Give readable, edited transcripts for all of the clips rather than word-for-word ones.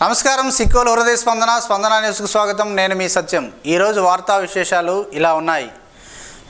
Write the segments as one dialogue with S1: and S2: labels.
S1: నమస్కారం సిక్కోలు హృదయ స్పందన న్యూస్కు స్వాగతం. నేను మీ సత్యం. ఈరోజు వార్తా విశేషాలు ఇలా ఉన్నాయి.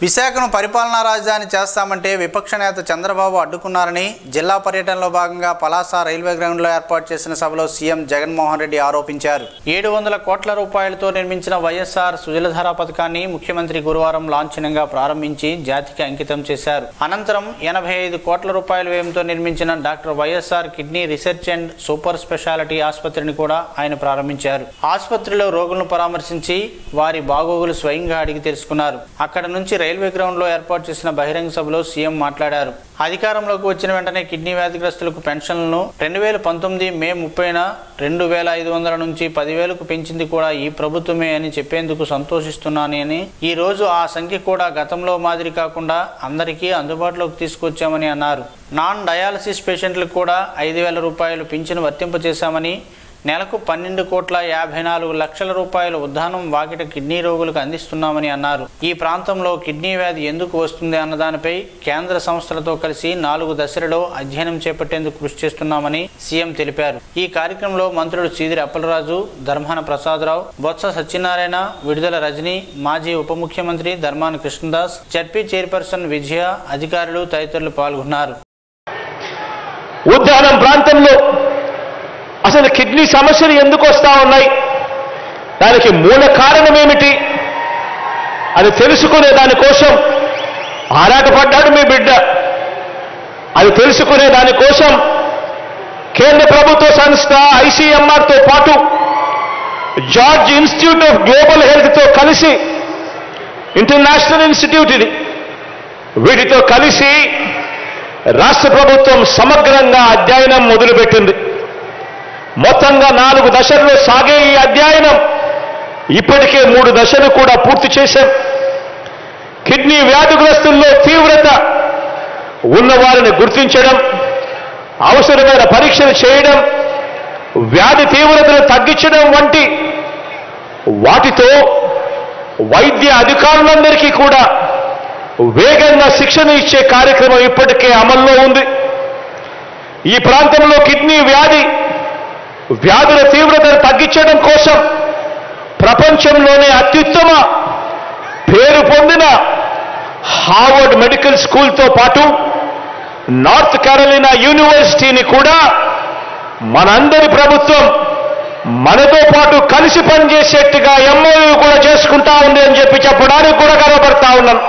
S1: విశాఖను పరిపాలనా రాజధాని చేస్తామంటే విపక్ష నేత చంద్రబాబు అడ్డుకున్నారని జిల్లా పర్యటనలో భాగంగా పలాస రైల్వే గ్రౌండ్లో ఏర్పాటు చేసిన సభలో సీఎం జగన్మోహన్ రెడ్డి ఆరోపించారు. 700 కోట్ల రూపాయలతో నిర్మించిన వైఎస్ఆర్ సుజలధార పథకాన్ని ముఖ్యమంత్రి గురువారం లాంఛనంగా ప్రారంభించి జాతికి అంకితం చేశారు. అనంతరం 85 కోట్ల రూపాయల వ్యయంతో నిర్మించిన doctor YSR kidney research and super speciality ఆసుపత్రిని కూడా ఆయన ప్రారంభించారు. ఆసుపత్రిలో రోగులను పరామర్శించి వారి బాగోగులు స్వయంగా అడిగి తెలుసుకున్నారు. అక్కడ నుంచి రైల్వే గ్రౌండ్ లో ఏర్పాటు చేసిన బహిరంగ సభలో సీఎం మాట్లాడారు. అధికారంలోకి వచ్చిన వెంటనే కిడ్నీ వ్యాధిగ్రస్తులకు పెన్షన్లను 2019 మే 30న 2500 నుంచి 10,000కు పెంచింది కూడా ఈ ప్రభుత్వమే అని చెప్పేందుకు సంతోషిస్తున్నానని, ఈ రోజు ఆ సంఖ్య కూడా గతంలో మాదిరి కాకుండా అందరికీ అందుబాటులోకి తీసుకొచ్చామని అన్నారు. నాన్ డయాలసిస్ పేషెంట్లకు కూడా 5,000 రూపాయలు పింఛను వర్తింపజేశామని, నెలకు 12,54,00,000 రూపాయల ఉద్దానం వాకిట కిడ్నీ రోగులకు అందిస్తున్నామని అన్నారు. ఈ ప్రాంతంలో కిడ్నీ వ్యాధి ఎందుకు వస్తుంది అన్నదానిపై కేంద్ర సంస్థలతో కలిసి 4 దశలలో అధ్యయనం చేపట్టేందుకు కృషి చేస్తున్నామని సీఎం తెలిపారు. ఈ కార్యక్రమంలో మంత్రులు సీదిరి అప్పలరాజు, ధర్మాన ప్రసాదరావు, బొత్స సత్యనారాయణ, విడుదల రజని, మాజీ ఉప ముఖ్యమంత్రి ధర్మాన కృష్ణదాస్, జడ్పీ చైర్పర్సన్ విజయ, అధికారులు తదితరులు పాల్గొన్నారు.
S2: ఉద్దానం ప్రాంతంలో అసలు కిడ్నీ సమస్యలు ఎందుకు వస్తూ ఉన్నాయి, దానికి మూల కారణం ఏమిటి అది తెలుసుకునే దానికోసం ఆరాటపడ్డాడు మీ బిడ్డ. అది తెలుసుకునే దానికోసం కేంద్ర ప్రభుత్వ సంస్థ ఐసీఎంఆర్తో పాటు జార్జ్ ఇన్స్టిట్యూట్ ఆఫ్ గ్లోబల్ హెల్త్తో కలిసి, ఇంటర్నేషనల్ ఇన్స్టిట్యూట్ ఇది, వీటితో కలిసి రాష్ట్ర ప్రభుత్వం సమగ్రంగా అధ్యయనం మొదలుపెట్టింది. మొత్తంగా 4 దశల్లో సాగే ఈ అధ్యయనం ఇప్పటికే 3 దశలు కూడా పూర్తి చేశాం. కిడ్నీ వ్యాధిగ్రస్తుల్లో తీవ్రత ఉన్నవారిని గుర్తించడం, అవసరమైన పరీక్షలు చేయడం, వ్యాధి తీవ్రతను తగ్గించడం వంటి వాటితో వైద్య అధికారులందరికీ కూడా వేగంగా శిక్షణ ఇచ్చే కార్యక్రమం ఇప్పటికే అమల్లో ఉంది. ఈ ప్రాంతంలో కిడ్నీ వ్యాధుల తీవ్రతను తగ్గించడం కోసం ప్రపంచంలోనే అత్యుత్తమ పేరు పొందిన హార్వర్డ్ మెడికల్ స్కూల్తో పాటు నార్త్ కెరోలినా యూనివర్సిటీని కూడా మనందరి ప్రభుత్వం మనతో పాటు కలిసి పనిచేసేట్టుగా ఎంఓయూ కూడా చేసుకుంటా ఉంది అని చెప్పడానికి కూడా గర్వపడతా ఉన్నాను.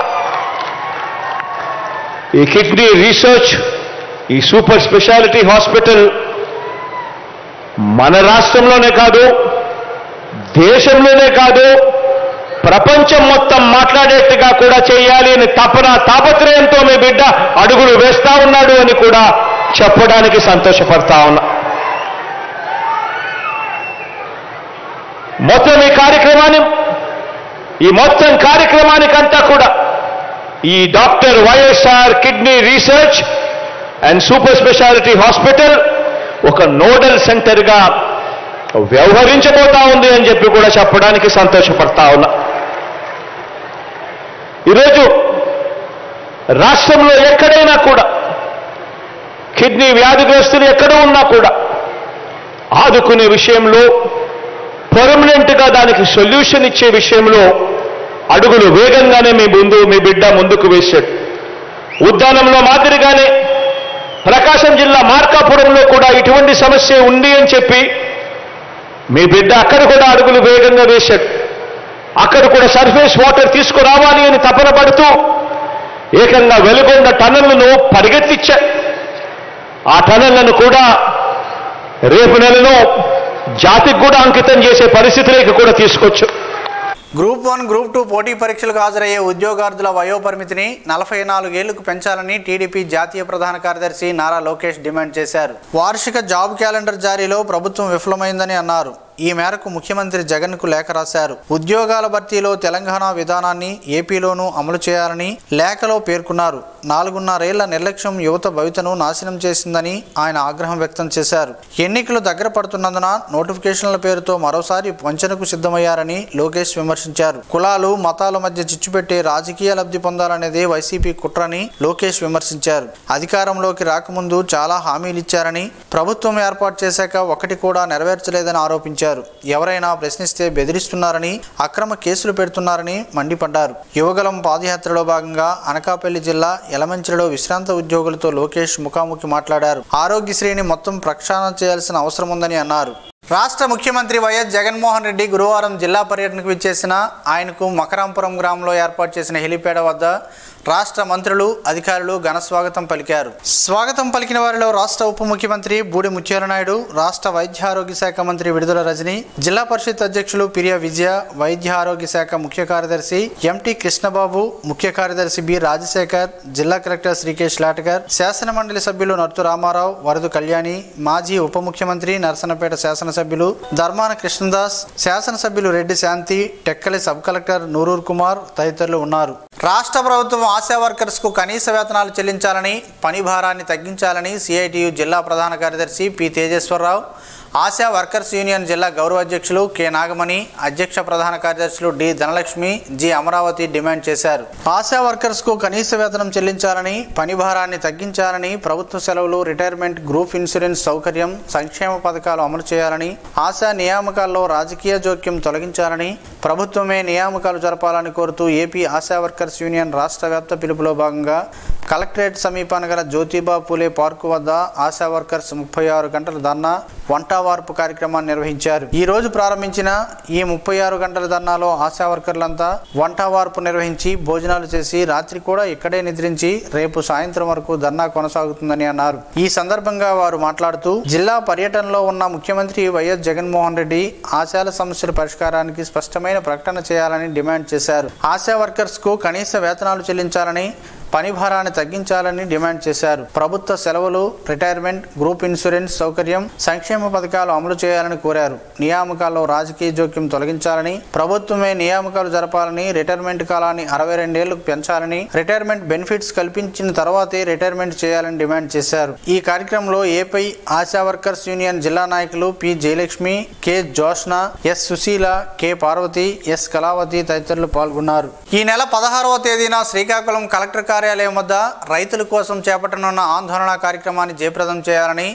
S2: ఈ కిడ్నీ రీసెర్చ్, ఈ సూపర్ స్పెషాలిటీ హాస్పిటల్ మన రాష్ట్రంలోనే కాదు, దేశంలోనే కాదు, ప్రపంచం మొత్తం మాట్లాడేట్టుగా కూడా చేయాలి అని తాపత్రయంతో మీ బిడ్డ అడుగులు వేస్తా ఉన్నాడు అని కూడా చెప్పడానికి సంతోషపడతా ఉన్నా. ఈ మొత్తం కార్యక్రమానికంతా కూడా ఈ doctor YSR kidney research and super speciality hospital ఒక నోడల్ సెంటర్గా వ్యవహరించబోతా ఉంది అని కూడా చెప్పడానికి సంతోషపడతా ఉన్నా. ఈరోజు రాష్ట్రంలో ఎక్కడైనా కూడా కిడ్నీ వ్యాధిగ్రస్తులు ఎక్కడ ఉన్నా కూడా ఆదుకునే విషయంలో, పర్మనెంట్గా దానికి సొల్యూషన్ ఇచ్చే విషయంలో అడుగులు వేగంగానే మీ బిడ్డ ముందుకు వేశాడు. ఉద్దానంలో మాదిరిగానే ప్రకాశం జిల్లా మార్కాపురంలో కూడా ఇటువంటి సమస్య ఉంది అని చెప్పి మీ బిడ్డ అక్కడ కూడా అడుగులు వేగంగా వేశాడు. అక్కడ కూడా సర్ఫేస్ వాటర్ తీసుకురావాలి అని తపన పడుతూ ఏకంగా వెలుగొండ టనళ్లను పరిగెత్తిచ్చా. ఆ టనళ్లను కూడా రేపు నెలలో జాతికి కూడా అంకితం చేసే పరిస్థితులకు కూడా తీసుకొచ్చు.
S1: గ్రూప్ 1, గ్రూప్ 2 పోటీ పరీక్షలకు హాజరయ్యే ఉద్యోగార్థుల వయోపరిమితిని 44 ఏళ్లకు పెంచాలని టీడీపీ జాతీయ ప్రధాన కార్యదర్శి నారా లోకేష్ డిమాండ్ చేశారు. వార్షిక జాబ్ క్యాలెండర్ జారీలో ప్రభుత్వం విఫలమైందని అన్నారు. ఈ మేరకు ముఖ్యమంత్రి జగన్కు లేఖ రాశారు. ఉద్యోగాల భర్తీలో తెలంగాణ విధానాన్ని ఏపీలోనూ అమలు చేయాలని లేఖలో పేర్కొన్నారు. 4.5 ఏళ్ల నిర్లక్ష్యం యువత భవితను నాశనం చేసిందని ఆయన ఆగ్రహం వ్యక్తం చేశారు. ఎన్నికలు దగ్గర పడుతున్నందున నోటిఫికేషన్ల పేరుతో మరోసారి వంచనకు సిద్ధమయ్యారని లోకేష్ విమర్శించారు. కులాలు మతాల మధ్య చిచ్చుపెట్టే రాజకీయ లబ్ధి పొందాలనేదే వైసీపీ కుట్రని లోకేష్ విమర్శించారు. అధికారంలోకి రాకముందు చాలా హామీలిచ్చారని, ప్రభుత్వం ఏర్పాటు చేశాక ఒకటి కూడా నెరవేర్చలేదని ఆరోపించారు. ఎవరైనా ప్రశ్నిస్తే బెదిరిస్తున్నారని, అక్రమ కేసులు పెడుతున్నారని మండిపడ్డారు. యువగలం పాదయాత్రలో భాగంగా అనకాపల్లి జిల్లా యలమంచిలో విశ్రాంత ఉద్యోగులతో లోకేష్ ముఖాముఖి మాట్లాడారు. ఆరోగ్యశ్రీని మొత్తం ప్రక్షాళన చేయాల్సిన అవసరం ఉందని అన్నారు. రాష్ట్ర ముఖ్యమంత్రి వైఎస్ జగన్మోహన్ రెడ్డి గురువారం జిల్లా పర్యటనకు విచ్చేసిన ఆయనకు మకరాంపురం గ్రామంలో ఏర్పాటు చేసిన హెలిప్యాడ్ వద్ద రాష్ట్ర మంత్రులు, అధికారులు ఘన స్వాగతం పలికారు. స్వాగతం పలికిన వారిలో రాష్ట్ర ఉప ముఖ్యమంత్రి బూడి ముత్యాలనాయుడు, రాష్ట్ర వైద్య ఆరోగ్య శాఖ మంత్రి విడుదల రజని, జిల్లా పరిషత్ అధ్యక్షులు పిరియా విజయ, వైద్య ఆరోగ్య శాఖ ముఖ్య కార్యదర్శి ఎంటి కృష్ణబాబు, ముఖ్య కార్యదర్శి బి రాజశేఖర్, జిల్లా కలెక్టర్ శ్రీకేష్ లాటకర్, శాసన మండలి సభ్యులు నర్తు రామారావు, వరదు కళ్యాణి, మాజీ ఉప ముఖ్యమంత్రి నరసన్నపేట శాసనసభ్యులు ధర్మాన కృష్ణదాస్, శాసనసభ్యులు రెడ్డి శాంతి, టెక్కలి సబ్ కలెక్టర్ నూరూర్ కుమార్ తదితరులు ఉన్నారు. రాష్ట్ర ప్రభుత్వం ఆశా వర్కర్స్కు కనీస వేతనాలు చెల్లించాలని, పని భారాన్ని తగ్గించాలని సిఐటియు జిల్లా ప్రధాన కార్యదర్శి P Tejeswararao, Asha workers union జిల్లా గౌరవ అధ్యక్షులు కె నాగమణి, అధ్యక్ష ప్రధాన కార్యదర్శులు D Dhanalakshmi, G Amaravati demand చేశారు. ఆశా వర్కర్స్కు కనీస వేతనం చెల్లించాలని, పని భారాన్ని తగ్గించాలని, ప్రభుత్వ సెలవులు, రిటైర్మెంట్, గ్రూప్ ఇన్సూరెన్స్ సౌకర్యం, సంక్షేమ పథకాలు అమలు చేయాలని, ఆశా నియామకాల్లో రాజకీయ జోక్యం తొలగించాలని, ప్రభుత్వమే నియామకాలు జరపాలని కోరుతూ ఏపీ ఆశా వర్కర్స్ యూనియన్ రాష్ట్ర వ్యాప్త పిలుపులో భాగంగా కలెక్టరేట్ సమీపాన గల జ్యోతిబా పూలే పార్కు వద్ద ఆశా వర్కర్స్ 36 గంటల ధర్నా, వంటవార్పు కార్యక్రమాన్ని నిర్వహించారు. ఈ రోజు ప్రారంభించిన ఈ 36 గంటల ధర్నాలో ఆశా వర్కర్లంతా వంటవార్పు నిర్వహించి భోజనాలు చేసి రాత్రి కూడా ఇక్కడే నిద్రించి రేపు సాయంత్రం వరకు ధర్నా కొనసాగుతుందని అన్నారు. ఈ సందర్భంగా వారు మాట్లాడుతూ జిల్లా పర్యటనలో ఉన్న ముఖ్యమంత్రి వైఎస్ జగన్మోహన్ రెడ్డి ఆశాల సమస్యల పరిష్కారానికి స్పష్టమైన ప్రకటన చేయాలని డిమాండ్ చేశారు. ఆశా వర్కర్స్ కు కనీస వేతనాలు చెల్లించాలని, పని భారాన్ని తగ్గించాలని డిమాండ్ చేశారు. ప్రభుత్వ సెలవులు, రిటైర్మెంట్, గ్రూప్ ఇన్సూరెన్స్ సౌకర్యం, సంక్షేమ పథకాలు అమలు చేయాలని కోరారు. నియామకాల్లో రాజకీయ జోక్యం తొలగించాలని, ప్రభుత్వమే నియామకాలు జరపాలని, రిటైర్మెంట్ కాలాన్ని 62 ఏళ్లకు పెంచాలని, రిటైర్మెంట్ బెనిఫిట్స్ కల్పించిన తర్వాతే రిటైర్మెంట్ చేయాలని డిమాండ్ చేశారు. ఈ కార్యక్రమంలో ఏపీ ఆశా వర్కర్స్ యూనియన్ జిల్లా నాయకులు P Jayalakshmi, K Joshna, S Susheela, K Parvathi, S Kalavathi తదితరులు పాల్గొన్నారు. ఈ నెల 16వ తేదీన శ్రీకాకుళం కలెక్టర్ కార్యాలయం వద్ద రైతుల కోసం చేపట్టనున్న ఆందోళన కార్యక్రమాన్ని జయప్రదం చేయాలని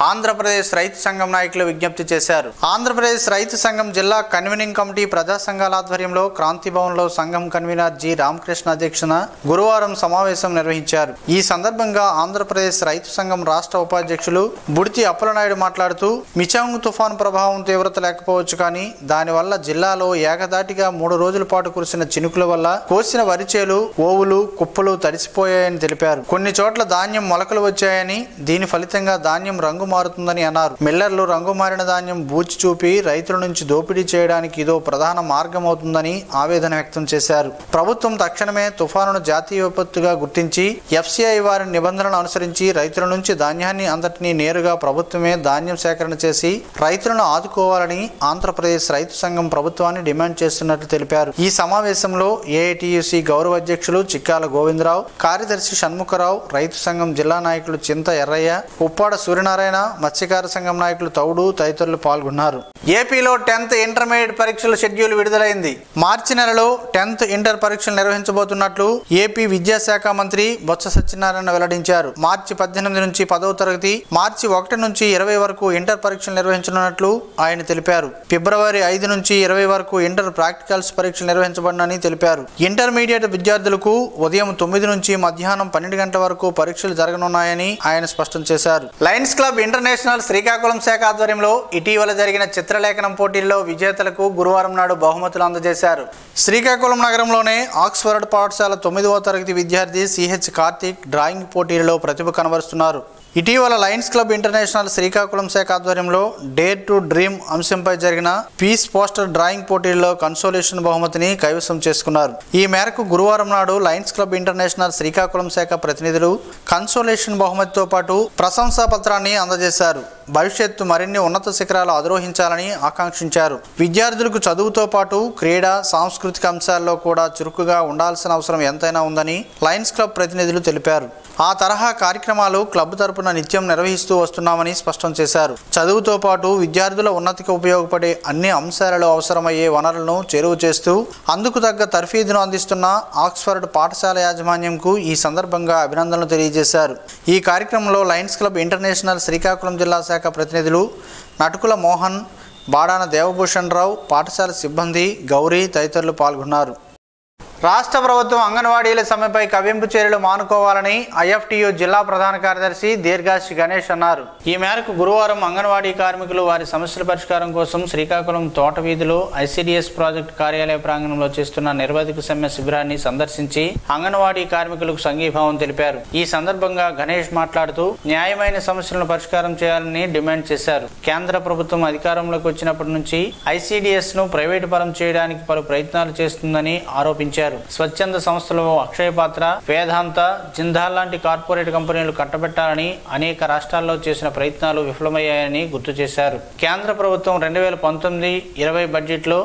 S1: ఆంధ్రప్రదేశ్ రైతు సంఘం నాయకులు విజ్ఞప్తి చేశారు. ఆంధ్రప్రదేశ్ రైతు సంఘం జిల్లా కన్వీనింగ్ కమిటీ ప్రజా సంఘాల ఆధ్వర్యంలో క్రాంతి భవన్లో సంఘం కన్వీనర్ జి రామకృష్ణ అధ్యక్షన గురువారం సమావేశం నిర్వహించారు. ఈ సందర్భంగా ఆంధ్రప్రదేశ్ రైతు సంఘం రాష్ట్ర ఉపాధ్యక్షులు బుడితి అప్పలనాయుడు మాట్లాడుతూ మిచాంగ్ తుఫాను ప్రభావం తీవ్రత లేకపోవచ్చు కానీ దానివల్ల జిల్లాలో ఏకదాటిగా 3 రోజుల పాటు కురిసిన చినుకుల వల్ల కోసిన వరిచేలు, ఓవులు, కుప్పలు తడిసిపోయాయని తెలిపారు. కొన్ని చోట్ల ధాన్యం మొలకలు వచ్చాయని, దీని ఫలితంగా ధాన్యం రంగు మారుతుందని అన్నారు. మిల్లర్లు రంగు మారిన ధాన్యం బూచి చూపి రైతుల నుంచి దోపిడీ చేయడానికి ఇదో ప్రధాన మార్గం అవుతుందని ఆవేదన వ్యక్తం చేశారు. ప్రభుత్వం తక్షణమే తుఫానును జాతీయ విపత్తుగా గుర్తించి ఎఫ్సిఐ వారి నిబంధనలను అనుసరించి రైతుల నుంచి ధాన్యాన్ని అంతటినీ నేరుగా ప్రభుత్వమే ధాన్యం సేకరణ చేసి రైతులను ఆదుకోవాలని ఆంధ్రప్రదేశ్ రైతు సంఘం ప్రభుత్వాన్ని డిమాండ్ చేస్తున్నట్లు తెలిపారు. ఈ సమావేశంలో ఏఐటియుసి గౌరవ అధ్యక్షులు చిక్కాల గోవిందరావు, కార్యదర్శి షణ్ముఖరావు, రైతు సంఘం జిల్లా నాయకులు చింత ఎర్రయ్య, ఉప్పాడ సూర్యనారాయణ, మత్స్యకార సంఘం నాయకులు తౌడు తదితరులు పాల్గొన్నారు. ఏపీలో 10th ఇంటర్మీడియట్ పరీక్షల షెడ్యూల్ విడుదలైంది. మార్చి నెలలో 10th ఇంటర్ పరీక్షలు నిర్వహించబోతున్నట్లు ఏపీ విద్యాశాఖ మంత్రి బొత్స సత్యనారాయణ వెల్లడించారు. మార్చి 18 నుంచి 10వ తరగతి, మార్చి 1 నుంచి 20 వరకు ఇంటర్ పరీక్షలు నిర్వహించనున్నట్లు ఆయన తెలిపారు. ఫిబ్రవరి 5 నుంచి 20 వరకు ఇంటర్ ప్రాక్టికల్స్ పరీక్షలు నిర్వహించబడినని తెలిపారు. ఇంటర్మీడియట్ విద్యార్థులకు ఉదయం 9 నుంచి మధ్యాహ్నం 12 గంటల వరకు పరీక్షలు జరగనున్నాయని ఆయన స్పష్టం చేశారు. లయన్స్ క్లబ్ ఇంటర్నేషనల్ శ్రీకాకుళం శాఖ ఆధ్వర్యంలో ఇటీవల జరిగిన చిత్రలేఖనం పోటీల్లో విజేతలకు గురువారం నాడు బహుమతులు అందజేశారు. శ్రీకాకుళం నగరంలోనే ఆక్స్ఫర్డ్ పాఠశాల 9వ తరగతి విద్యార్థి సిహెచ్ కార్తిక్ డ్రాయింగ్ పోటీల్లో ప్రతిభ కనబరుస్తున్నారు. ఇటీవల లయన్స్ క్లబ్ ఇంటర్నేషనల్ శ్రీకాకుళం శాఖ ఆధ్వర్యంలో డేర్ టు డ్రీమ్ అంశంపై జరిగిన పీస్ పోస్టర్ డ్రాయింగ్ పోటీల్లో కన్సోలేషన్ బహుమతిని కైవసం చేసుకున్నారు. ఈ మేరకు గురువారం నాడు లయన్స్ క్లబ్ ఇంటర్నేషనల్ శ్రీకాకుళం శాఖ ప్రతినిధులు కన్సోలేషన్ బహుమతితో పాటు ప్రశంసా పత్రాన్ని అందజేశారు. భవిష్యత్తు మరిన్ని ఉన్నత శిఖరాలు అధిరోహించాలని ఆకాంక్షించారు. విద్యార్థులకు చదువుతో పాటు క్రీడా సాంస్కృతిక అంశాల్లో కూడా చురుకుగా ఉండాల్సిన అవసరం ఎంతైనా ఉందని లయన్స్ క్లబ్ ప్రతినిధులు తెలిపారు. ఆ తరహా కార్యక్రమాలు క్లబ్ తరపున నిత్యం నిర్వహిస్తూ వస్తున్నామని స్పష్టం చేశారు. చదువుతో పాటు విద్యార్థుల ఉన్నతికి ఉపయోగపడే అన్ని అంశాలలో అవసరమయ్యే వనరులను చేరువ చేస్తూ అందుకు తగ్గ తర్ఫీదును అందిస్తున్న ఆక్స్ఫర్డ్ పాఠశాల యాజమాన్యంకు ఈ సందర్భంగా అభినందనలు తెలియజేశారు. ఈ కార్యక్రమంలో లయన్స్ క్లబ్ ఇంటర్నేషనల్ శ్రీకాకుళం జిల్లా శాఖ ప్రతినిధులు నటుకుల మోహన్, బాడాన దేవభూషణ్ రావు, పాఠశాల సిబ్బంది, గౌరీ తదితరులు పాల్గొన్నారు. రాష్ట్ర ప్రభుత్వం అంగన్వాడీల సమ్మెపై కవ్వింపు చర్యలు మానుకోవాలని ఐఎఫ్టియు జిల్లా ప్రధాన కార్యదర్శి దీర్ఘాషి గణేష్ అన్నారు. ఈ మేరకు గురువారం అంగన్వాడీ కార్మికులు వారి సమస్యల పరిష్కారం కోసం శ్రీకాకుళం తోట వీధిలో ఐసిడిఎస్ ప్రాజెక్టు కార్యాలయ ప్రాంగణంలో చేస్తున్న నిర్వాధిక సమ్మె శిబిరాన్ని సందర్శించి అంగన్వాడీ కార్మికులకు సంఘీభావం తెలిపారు. ఈ సందర్భంగా గణేష్ మాట్లాడుతూ న్యాయమైన సమస్యలను పరిష్కారం చేయాలని డిమాండ్ చేశారు. కేంద్ర ప్రభుత్వం అధికారంలోకి వచ్చినప్పటి నుంచి ఐసిడిఎస్ ను ప్రైవేటు పరం చేయడానికి పలు ప్రయత్నాలు చేస్తుందని ఆరోపించారు. స్వచ్ఛంద సంస్థలు అక్షయపాత్ర, వేదాంత, జిందాల్ లాంటి కార్పొరేట్ కంపెనీలు కట్టబెట్టాలని అనేక రాష్ట్రాల్లో చేసిన ప్రయత్నాలు విఫలమయ్యాయని గుర్తు చేశారు. కేంద్ర ప్రభుత్వం 2019-20 బడ్జెట్లో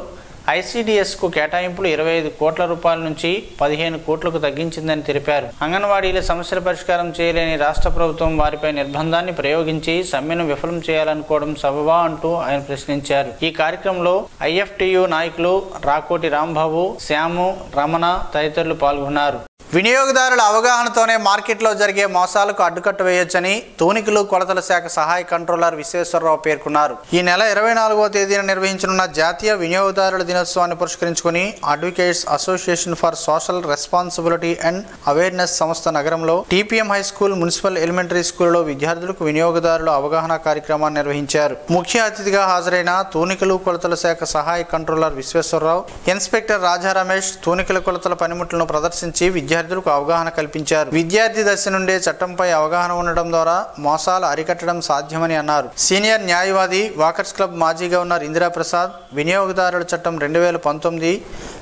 S1: ఐసిడిఎస్కు కేటాయింపులు 25 కోట్ల రూపాయల నుంచి 15 కోట్లకు తగ్గించిందని తెలిపారు. అంగన్వాడీల సమస్యల పరిష్కారం చేయలేని రాష్ట్ర ప్రభుత్వం వారిపై నిర్బంధాన్ని ప్రయోగించి సమ్మెను విఫలం చేయాలనుకోవడం సబబా అంటూ ఆయన ప్రశ్నించారు. ఈ కార్యక్రమంలో ఐఎఫ్టియు నాయకులు రాకోటి రాంబాబు, శ్యాము, రమణ తదితరులు పాల్గొన్నారు. వినియోగదారుల అవగాహనతోనే మార్కెట్లో జరిగే మోసాలకు అడ్డుకట్ట వేయొచ్చని తూనికలు కొలతల శాఖ సహాయ కంట్రోలర్ విశ్వేశ్వరరావు పేర్కొన్నారు. ఈ నెల 24వ తేదీన నిర్వహించనున్న జాతీయ వినియోగదారుల దినోత్సవాన్ని పురస్కరించుకుని advocates association for social responsibility and awareness సంస్థ నగరంలో టిపిఎం హై స్కూల్, మున్సిపల్ ఎలిమెంటరీ స్కూల్లో విద్యార్థులకు వినియోగదారుల అవగాహన కార్యక్రమాన్ని నిర్వహించారు. ముఖ్య అతిథిగా హాజరైన తూనికలు కొలతల శాఖ సహాయ కంట్రోలర్ విశ్వేశ్వరరావు, ఇన్స్పెక్టర్ రాజా రమేష్ తూనికల కొలతల పనిముట్లను ప్రదర్శించి విద్యార్థులకు అవగాహన కల్పించారు. విద్యార్థి దశ నుండే చట్టంపై అవగాహన ఉండడం ద్వారా మోసాలు అరికట్టడం సాధ్యమని అన్నారు. సీనియర్ న్యాయవాది, వాకర్స్ క్లబ్ మాజీ గవర్నర్ ఇందిరాప్రసాద్ వినియోగదారుల చట్టం 2019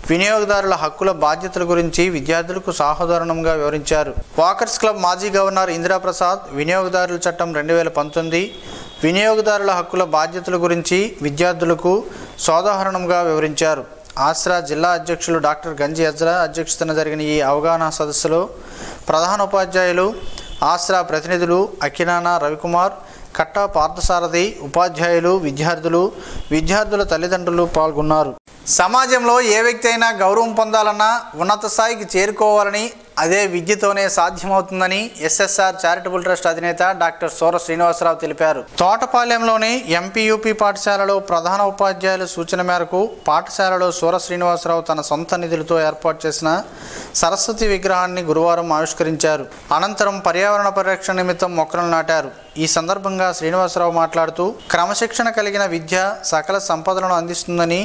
S1: వినియోగదారుల హక్కుల బాధ్యతల గురించి విద్యార్థులకు సాహోదరణంగా వివరించారు. వాకర్స్ క్లబ్ మాజీ గవర్నర్ ఇందిరాప్రసాద్ వినియోగదారుల చట్టం 2019 వినియోగదారుల హక్కుల బాధ్యతల గురించి విద్యార్థులకు సోదాహరణంగా వివరించారు. ఆస్రా జిల్లా అధ్యక్షులు డాక్టర్ గంజి అజ్రా అధ్యక్షతన జరిగిన ఈ అవగాహన సదస్సులో ప్రధాన ఉపాధ్యాయులు, ఆస్రా ప్రతినిధులు అకినానా రవికుమార్, కట్టా పార్థసారథి, ఉపాధ్యాయులు, విద్యార్థుల తల్లిదండ్రులు పాల్గొన్నారు. సమాజంలో ఏ వ్యక్తి అయినా గౌరవం పొందాలన్నా ఉన్నత స్థాయికి చేరుకోవాలని, అదే విద్యతోనే సాధ్యమవుతుందని ఎస్ఎస్ఆర్ చారిటబుల్ ట్రస్ట్ అధినేత డాక్టర్ సోర శ్రీనివాసరావు తెలిపారు. తోటపాలెంలోని ఎంపీయూపీ పాఠశాలలో ప్రధాన ఉపాధ్యాయుల సూచన మేరకు పాఠశాలలో సోర శ్రీనివాసరావు తన సొంత నిధులతో ఏర్పాటు చేసిన సరస్వతి విగ్రహాన్ని గురువారం ఆవిష్కరించారు. అనంతరం పర్యావరణ పరిరక్షణ నిమిత్తం మొక్కలు నాటారు. ఈ సందర్భంగా శ్రీనివాసరావు మాట్లాడుతూ క్రమశిక్షణ కలిగిన విద్య సకల సంపదలను అందిస్తుందని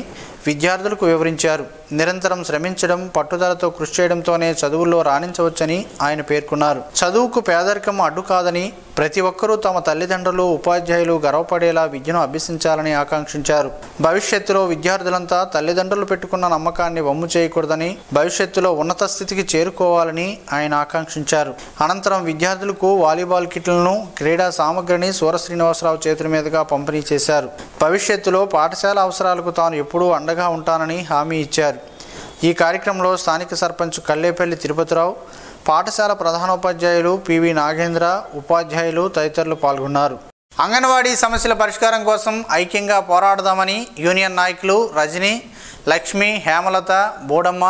S1: విద్యార్థులకు వివరించారు. నిరంతరం శ్రమించడం, పట్టుదలతో కృషి చేయడంతోనే చదువుల్లో రాణించవచ్చని ఆయన పేర్కొన్నారు. చదువుకు పేదరికం అడ్డు కాదని, ప్రతి ఒక్కరూ తమ తల్లిదండ్రులు, ఉపాధ్యాయులు గర్వపడేలా విద్యను అభ్యసించాలని ఆకాంక్షించారు. భవిష్యత్తులో విద్యార్థులంతా తల్లిదండ్రులు పెట్టుకున్న నమ్మకాన్ని వమ్ము చేయకూడదని, భవిష్యత్తులో ఉన్నత స్థితికి చేరుకోవాలని ఆయన ఆకాంక్షించారు. అనంతరం విద్యార్థులకు వాలీబాల్ కిట్లను, క్రీడా సామగ్రిని సూర శ్రీనివాసరావు చేతుల మీదుగా పంపిణీ చేశారు. భవిష్యత్తులో పాఠశాల అవసరాలకు తాను ఎప్పుడూ అండగా ఉంటానని హామీ ఇచ్చారు. ఈ కార్యక్రమంలో స్థానిక సర్పంచ్ కల్లేపల్లి తిరుపతిరావు, పాఠశాల ప్రధానోపాధ్యాయులు పివి నాగేంద్ర, ఉపాధ్యాయులు తదితరులు పాల్గొన్నారు. అంగన్వాడీ సమస్యల పరిష్కారం కోసం ఐక్యంగా పోరాడదామని యూనియన్ నాయకులు రజని, లక్ష్మి, హేమలత, బోడమ్మ,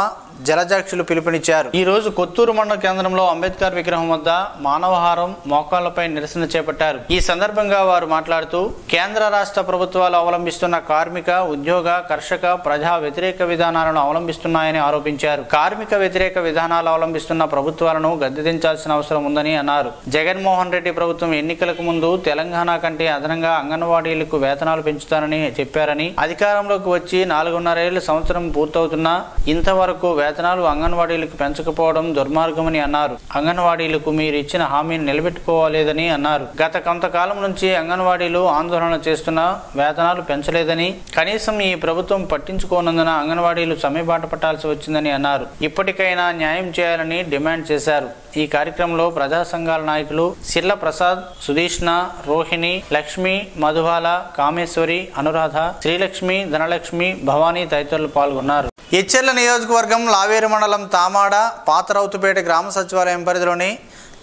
S1: జలజాక్షులు పిలుపునిచ్చారు. ఈ రోజు కొత్తూరు మండల కేంద్రంలో అంబేద్కర్ విగ్రహం వద్ద మానవహారం, మోకాళ్లపై నిరసన చేపట్టారు. ఈ సందర్భంగా వారు మాట్లాడుతూ కేంద్ర రాష్ట్ర ప్రభుత్వాలు అవలంబిస్తున్న కార్మిక, ఉద్యోగ, కర్షక, ప్రజా వ్యతిరేక విధానాలను అవలంబిస్తున్నాయని ఆరోపించారు. కార్మిక వ్యతిరేక విధానాలు అవలంబిస్తున్న ప్రభుత్వాలను గద్దెదించాల్సిన అవసరం ఉందని అన్నారు. జగన్మోహన్ రెడ్డి ప్రభుత్వం ఎన్నికలకు ముందు తెలంగాణ కంటే అదనంగా అంగన్వాడీలకు వేతనాలు పెంచుతానని చెప్పారని, అధికారంలోకి వచ్చి 4.5 సంవత్సరం పూర్తవుతున్నా ఇంతవరకు వేతనాలు అంగన్వాడీలకు పెంచకపోవడం దుర్మార్గమని అన్నారు. అంగన్వాడీలకు మీరు ఇచ్చిన హామీని నిలబెట్టుకోవాలేదని అన్నారు. గత కొంతకాలం నుంచి అంగన్వాడీలు ఆందోళన చేస్తున్నా వేతనాలు పెంచలేదని, కనీసం ఈ ప్రభుత్వం పట్టించుకోనందున అంగన్వాడీలు సమ్మెబాట పట్టాల్సి వచ్చిందని అన్నారు. ఇప్పటికైనా న్యాయం చేయాలని డిమాండ్ చేశారు. ఈ కార్యక్రమంలో ప్రజా సంఘాల నాయకులు సిర్ల ప్రసాద్, సుధీష్ణ, రోహిణి, లక్ష్మి, మధుబాల, కామేశ్వరి, అనురాధ, శ్రీలక్ష్మి, ధనలక్ష్మి, భవానీ తదితరులు పాల్గొన్నారు. ఎచ్చెర్ల నియోజకవర్గం లావేరు మండలం తామాడ పాతరౌతుపేట గ్రామ సచివాలయం పరిధిలోని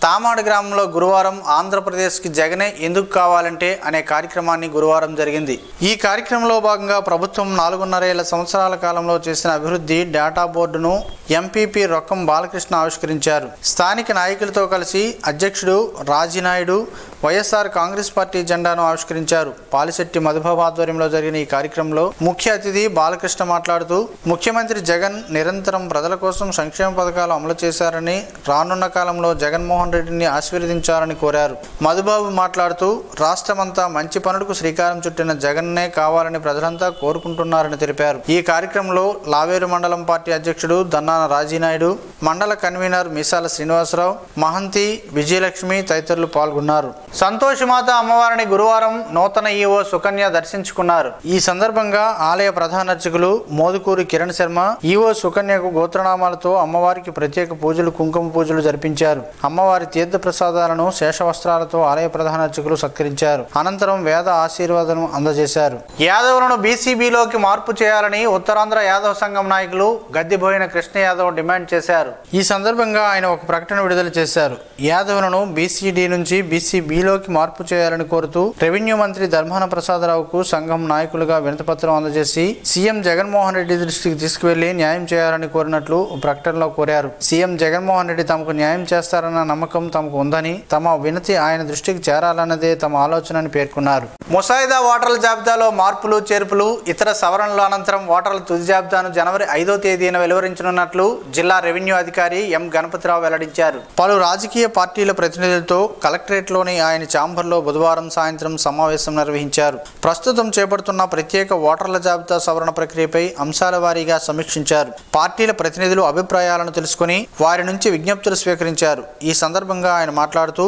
S1: తామాడ గ్రామంలో గురువారం ఆంధ్రప్రదేశ్కి జగనే ఎందుకు కావాలంటే అనే కార్యక్రమాన్ని గురువారం జరిగింది. ఈ కార్యక్రమంలో భాగంగా ప్రభుత్వం 4.5 సంవత్సరాల కాలంలో చేసిన అభివృద్ధి డేటా బోర్డును ఎంపీపీ రొక్కం బాలకృష్ణ ఆవిష్కరించారు. స్థానిక నాయకులతో కలిసి అధ్యక్షుడు రాజీనాయుడు వైఎస్ఆర్ కాంగ్రెస్ పార్టీ జెండాను ఆవిష్కరించారు. పాలిశెట్టి మధుబాబు ఆధ్వర్యంలో జరిగిన ఈ కార్యక్రమంలో ముఖ్య అతిథి బాలకృష్ణ మాట్లాడుతూ ముఖ్యమంత్రి జగన్ నిరంతరం ప్రజల కోసం సంక్షేమ పథకాలు అమలు చేశారని, రానున్న కాలంలో జగన్మోహన్ రెడ్డిని ఆశీర్వదించాలని కోరారు. మధుబాబు మాట్లాడుతూ రాష్ట్రమంతా మంచి పనులకు శ్రీకారం చుట్టిన జగన్నే కావాలని ప్రజలంతా కోరుకుంటున్నారని తెలిపారు. ఈ కార్యక్రమంలో లావేరు మండలం పార్టీ అధ్యక్షుడు దన్నాన రాజీనాయుడు, మండల కన్వీనర్ మీసాల శ్రీనివాసరావు, మహంతి, విజయలక్ష్మి తదితరులు పాల్గొన్నారు. సంతోషమాత అమ్మవారిని గురువారం నూతన ఈవో సుకన్య దర్శించుకున్నారు. ఈ సందర్భంగా ఆలయ ప్రధాన అర్చకులు మోదుకూరి కిరణ్ శర్మ ఈవో సుకన్యకు గోత్రనామాలతో అమ్మవారికి ప్రత్యేక పూజలు, కుంకుమ పూజలు జరిపించారు. అమ్మవారి తీర్థ ప్రసాదాలను శేషవస్త్రాలతో ఆలయ ప్రధాన అర్చకులు సత్కరించారు. అనంతరం వేద ఆశీర్వాదం అందజేశారు. యాదవులను బీసీబీలోకి మార్పు చేయాలని ఉత్తరాంధ్ర యాదవ సంఘం నాయకులు గద్దిబోయిన కృష్ణ యాదవ్ డిమాండ్ చేశారు. ఈ సందర్భంగా ఆయన ఒక ప్రకటన విడుదల చేశారు. యాదవులను బీసీడీ నుంచి బీసీబీలోకి మార్పు చేయాలని కోరుతూ రెవెన్యూ మంత్రి ధర్మాన ప్రసాదరావుకు సంఘం నాయకులుగా వినతిపత్రం అందజేసి సీఎం జగన్మోహన్ రెడ్డి దృష్టికి తీసుకువెళ్లి న్యాయం చేయాలని కోరినట్లు ప్రకటనలో కోరారు. సీఎం జగన్మోహన్ రెడ్డి తమకు న్యాయం చేస్తారన్న నమ్మకం తమకు ఉందని, తమ వినతి ఆయన దృష్టికి చేరాలన్నదే తమ ఆలోచన అని పేర్కొన్నారు. ముసాయిదా ఓటర్ల జాబితాలో మార్పులు, చేర్పులు, ఇతర సవరణల అనంతరం ఓటర్ల తుది జాబితాను జనవరి 5వ తేదీన వెలువరించనున్నట్లు జిల్లా రెవెన్యూ అధికారి ఎం గణపతిరావు వెల్లడించారు. పలు రాజకీయ పార్టీల ప్రతినిధులతో కలెక్టరేట్లోని ఆయన ఛాంబర్లో బుధవారం సాయంత్రం సమావేశం నిర్వహించారు. ప్రస్తుతం చేపడుతున్న ప్రత్యేక ఓటర్ల జాబితా సవరణ ప్రక్రియపై అంశాల వారీగా సమీక్షించారు. పార్టీల ప్రతినిధులు అభిప్రాయాలను తెలుసుకుని వారి నుంచి విజ్ఞప్తులు స్వీకరించారు. ఈ సందర్భంగా ఆయన మాట్లాడుతూ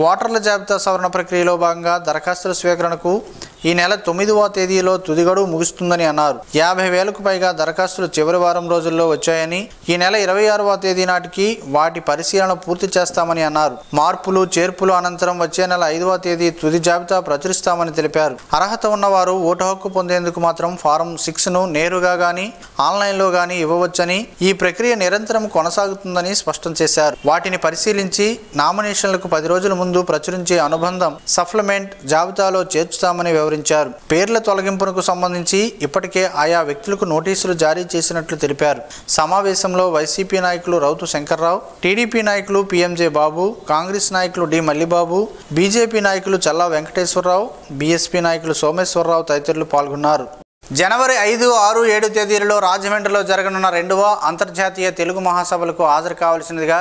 S1: ఓటర్ల జాబితా సవరణ ప్రక్రియలో భాగంగా దరఖాస్తుల స్వీకరణకు ఈ నెల 9వ తేదీలో తుది గడువు ముగుస్తుందని అన్నారు. 50,000కు పైగా దరఖాస్తులు చివరి వారం రోజుల్లో వచ్చాయని, ఈ నెల 26వ తేదీ నాటికి వాటి పరిశీలన పూర్తి చేస్తామని అన్నారు. మార్పులు, చేర్పులు అనంతరం వచ్చే నెల 5వ తేదీ తుది జాబితా ప్రచురిస్తామని తెలిపారు. అర్హత ఉన్నవారు ఓటు హక్కు పొందేందుకు మాత్రం ఫారం 6ను నేరుగా గానీ ఆన్లైన్లో గానీ ఇవ్వవచ్చని, ఈ ప్రక్రియ నిరంతరం కొనసాగుతుందని స్పష్టం చేశారు. వాటిని పరిశీలించి నామినేషన్లకు 10 రోజుల ముందు ప్రచురించే అనుబంధం సప్లిమెంట్ జాబితాలో చేర్చుతామని వివరించారు. పేర్ల తొలగింపునకు సంబంధించి ఇప్పటికే ఆయా వ్యక్తులకు నోటీసులు జారీ చేసినట్లు తెలిపారు. సమావేశంలో వైసీపీ నాయకులు రౌతు శంకర్రావు, టీడీపీ నాయకులు పీఎంజే బాబు, కాంగ్రెస్ నాయకులు డి మల్లిబాబు, బీజేపీ నాయకులు చల్లా వెంకటేశ్వరరావు, బీఎస్పీ నాయకులు సోమేశ్వరరావు తదితరులు పాల్గొన్నారు. జనవరి 5, 6, 7 తేదీలలో రాజమండ్రిలో జరగనున్న 2వ అంతర్జాతీయ తెలుగు మహాసభలకు హాజరు కావాల్సిందిగా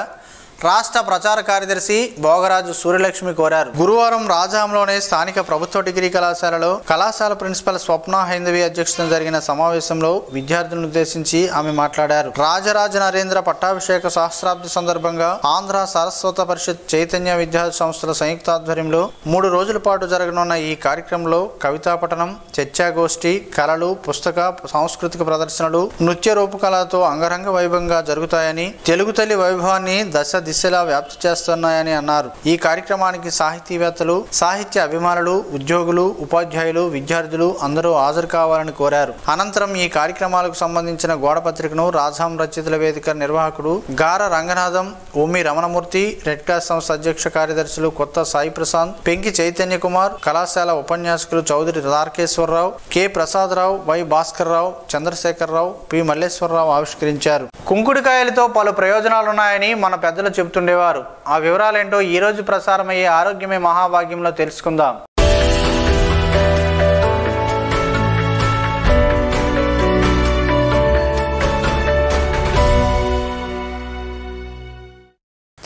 S1: రాష్ట్ర ప్రచార కార్యదర్శి భోగరాజు సూర్యలక్ష్మి కోరారు. గురువారం రాజాంలోని స్థానిక ప్రభుత్వ డిగ్రీ కళాశాలలో కళాశాల ప్రిన్సిపల్ స్వప్న హైందవి అధ్యక్షతన జరిగిన సమావేశంలో విద్యార్థులను ఉద్దేశించి ఆమె మాట్లాడారు. రాజరాజ నరేంద్ర పట్టాభిషేక సహస్రాబ్ది సందర్భంగా ఆంధ్ర సారస్వత పరిషత్, చైతన్య విద్యార్థి సంస్థల సంయుక్త ఆధ్వర్యంలో 3 రోజుల పాటు జరగనున్న ఈ కార్యక్రమంలో కవితా పఠనం, చర్చాగోష్ఠి, కళలు, పుస్తక, సాంస్కృతిక ప్రదర్శనలు, నృత్య రూపకళతో అంగరంగ వైభవంగా జరుగుతాయని, తెలుగు తల్లి వైభవాన్ని దశ దిశలా వ్యాప్తి చేస్తున్నాయని అన్నారు. ఈ కార్యక్రమానికి సాహితీవేత్తలు, సాహిత్య అభిమానులు, ఉద్యోగులు, ఉపాధ్యాయులు, విద్యార్థులు అందరూ హాజరు కావాలని కోరారు. అనంతరం ఈ కార్యక్రమాలకు సంబంధించిన గోడపత్రికను రాజాం రచయితల వేదిక నిర్వాహకుడు గార రంగనాథం, ఉమ్మి రమణమూర్తి, రెడ్ క్రాస్ సంస్థ అధ్యక్ష కార్యదర్శులు కొత్త సాయి ప్రశాంత్, పెంకి చైతన్య కుమార్, కళాశాల ఉపన్యాసకులు Chowdary Tarakeswararao, K Prasadarao, Y Bhaskarrao, Chandrasekhararao, P Malleswararao ఆవిష్కరించారు. కుంకుడుకాయలతో పలు ప్రయోజనాలున్నాయని మన పెద్దలు చెబుతుండేవారు. ఆ వివరాలేంటో ఈ రోజు ప్రసారమయ్యే ఆరోగ్యమే మహాభాగ్యంలో తెలుసుకుందాం.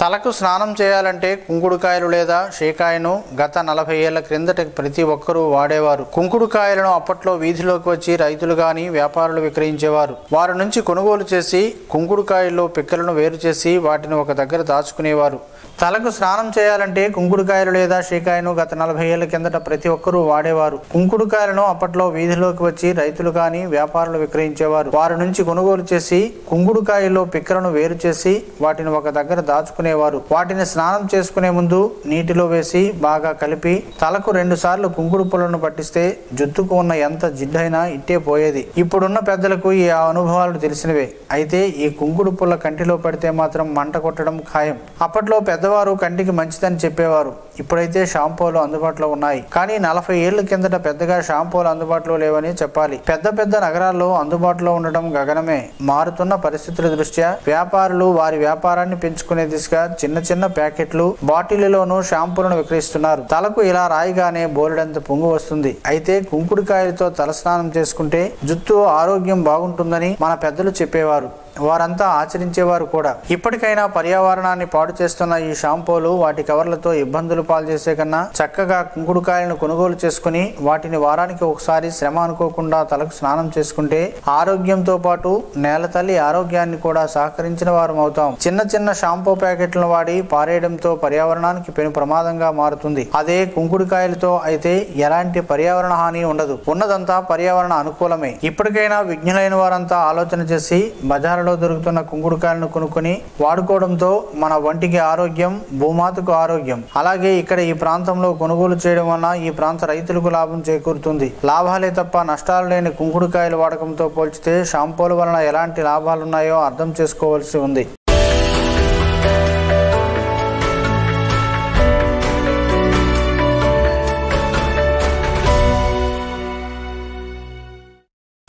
S1: తలకు స్నానం చేయాలంటే కుంకుడుకాయలు లేదా షేకాయను గత 40 ఏళ్ల క్రిందట ప్రతి ఒక్కరూ వాడేవారు. కుంకుడుకాయలను అప్పట్లో వీధిలోకి వచ్చి రైతులు గాని వ్యాపారులు విక్రయించేవారు. వారి నుంచి కొనుగోలు చేసి కుంకుడుకాయల్లో పిక్కలను వేరు చేసి వాటిని ఒక దగ్గర దాచుకునేవారు. తలకు స్నానం చేయాలంటే కుంకుడుకాయలు లేదా షేకాయను గత 40 ఏళ్ల కిందట ప్రతి ఒక్కరూ వాడేవారు. కుంకుడుకాయలను అప్పట్లో వీధిలోకి వచ్చి రైతులు గాని వ్యాపారులు విక్రయించేవారు. వారి నుంచి కొనుగోలు చేసి కుంకుడుకాయల్లో పిక్కలను వేరు చేసి వాటిని ఒక దగ్గర దాచుకునేవారు. వాటిని స్నానం చేసుకునే ముందు నీటిలో వేసి బాగా కలిపి తలకు 2 సార్లు కుంకుడు పుల్లను పట్టిస్తే జుట్టుకు ఉన్న ఎంత జిడ్డైనా ఇట్టే పోయేది. ఇప్పుడున్న పెద్దలకు ఈ అనుభవాలు తెలిసినవే. అయితే ఈ కుంకుడు పుల్ల కంటిలో పడితే మాత్రం మంట కొట్టడం ఖాయం. అప్పట్లో పెద్దవారు కంటికి మంచిదని చెప్పేవారు. ఇప్పుడైతే షాంపూలు అందుబాటులో ఉన్నాయి. కానీ 40 ఏళ్ల కిందట పెద్దగా షాంపూలు అందుబాటులో లేవని చెప్పాలి. పెద్ద పెద్ద నగరాల్లో అందుబాటులో ఉండడం గగనమే. మారుతున్న పరిస్థితుల దృష్ట్యా వ్యాపారులు వారి వ్యాపారాన్ని పెంచుకునే దిశగా చిన్న చిన్న ప్యాకెట్లు బాటిళ్లలోనూ షాంపూలను విక్రయిస్తున్నారు. తలకు ఇలా రాయిగానే బోలెడంత పొంగు వస్తుంది. అయితే కుంకుడుకాయలతో తలస్నానం చేసుకుంటే జుట్టు ఆరోగ్యం బాగుంటుందని మన పెద్దలు చెప్పేవారు. వారంతా ఆచరించేవారు కూడా. ఇప్పటికైనా పర్యావరణాన్ని పాడు చేస్తున్న ఈ షాంపూలు వాటి కవర్లతో ఇబ్బందులు పాలు చేసే కన్నా చక్కగా కుంకుడుకాయలను కొనుగోలు చేసుకుని వాటిని వారానికి ఒకసారి శ్రమ అనుకోకుండా తలకు స్నానం చేసుకుంటే ఆరోగ్యంతో పాటు నేల తల్లి ఆరోగ్యాన్ని కూడా సహకరించిన వారం అవుతాం. చిన్న చిన్న షాంపూ ప్యాకెట్లను వాడి పారేయడంతో పర్యావరణానికి పెను ప్రమాదంగా మారుతుంది. అదే కుంకుడుకాయలతో అయితే ఎలాంటి పర్యావరణ హాని ఉండదు. ఉన్నదంతా పర్యావరణ అనుకూలమే. ఇప్పటికైనా విజ్ఞులైన వారంతా ఆలోచన చేసి బజార్ దొరుకుతున్న కుంకుడుకాయలను కొనుక్కొని వాడుకోవడంతో మన వంటికి ఆరోగ్యం, భూమాతకు ఆరోగ్యం. అలాగే ఇక్కడ ఈ ప్రాంతంలో కొనుగోలు చేయడం వలన ఈ ప్రాంత రైతులకు లాభం చేకూరుతుంది. లాభాలే తప్ప నష్టాలు లేని కుంకుడుకాయల వాడకంతో పోల్చితే షాంపూల వలన ఎలాంటి లాభాలున్నాయో అర్థం చేసుకోవాల్సి ఉంది.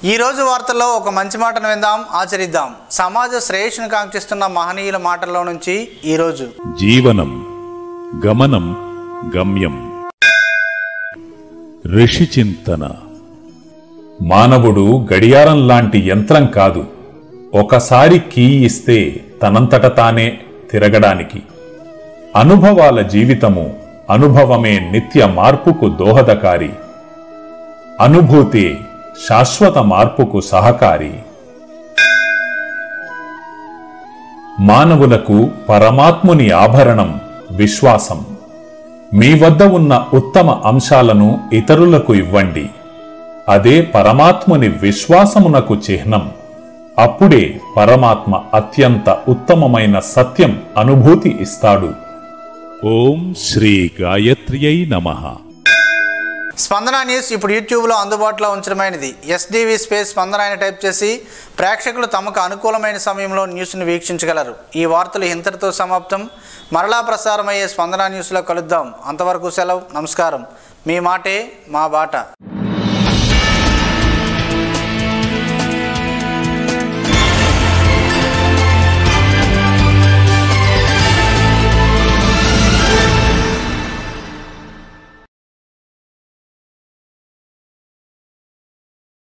S1: ఈ రోజు వార్తల్లో ఒక మంచి మాటను విందాం, ఆచరిద్దాం. సమాజ శ్రేయస్సును కాంక్షిస్తున్న మహనీయుల మాటల్లో నుంచి ఈ రోజు.
S3: జీవనం గమనం గమ్యం. ఋషి చింతన. మానవుడు గడియారం లాంటి యంత్రం కాదు. ఒకసారి కీ ఇస్తే తనంతట తానే తిరగడానికి. అనుభవాల జీవితము. అనుభవమే నిత్య మార్పుకు దోహదకారి. అనుభూతి శాశ్వత మార్పుకు సహకారి. మానవులకు పరమాత్ముని ఆభరణం విశ్వాసం. మీ వద్ద ఉన్న ఉత్తమ అంశాలను ఇతరులకు ఇవ్వండి. అదే పరమాత్ముని విశ్వాసమునకు చిహ్నం. అప్పుడే పరమాత్మ అత్యంత ఉత్తమమైన సత్యం అనుభూతి ఇస్తాడు. ఓం శ్రీ గాయత్ర్యై నమః.
S1: స్పందన న్యూస్ ఇప్పుడు యూట్యూబ్లో అందుబాటులో ఉంచడమైనది. ఎస్డివి స్పేస్ స్పందన అని టైప్ చేసి ప్రేక్షకులు తమకు అనుకూలమైన సమయంలో న్యూస్ను వీక్షించగలరు. ఈ వార్తలు ఇంతటితో సమాప్తం. మరలా ప్రసారమయ్యే స్పందన న్యూస్లో కలుద్దాం. అంతవరకు సెలవు. నమస్కారం. మీ మాటే మా బాట.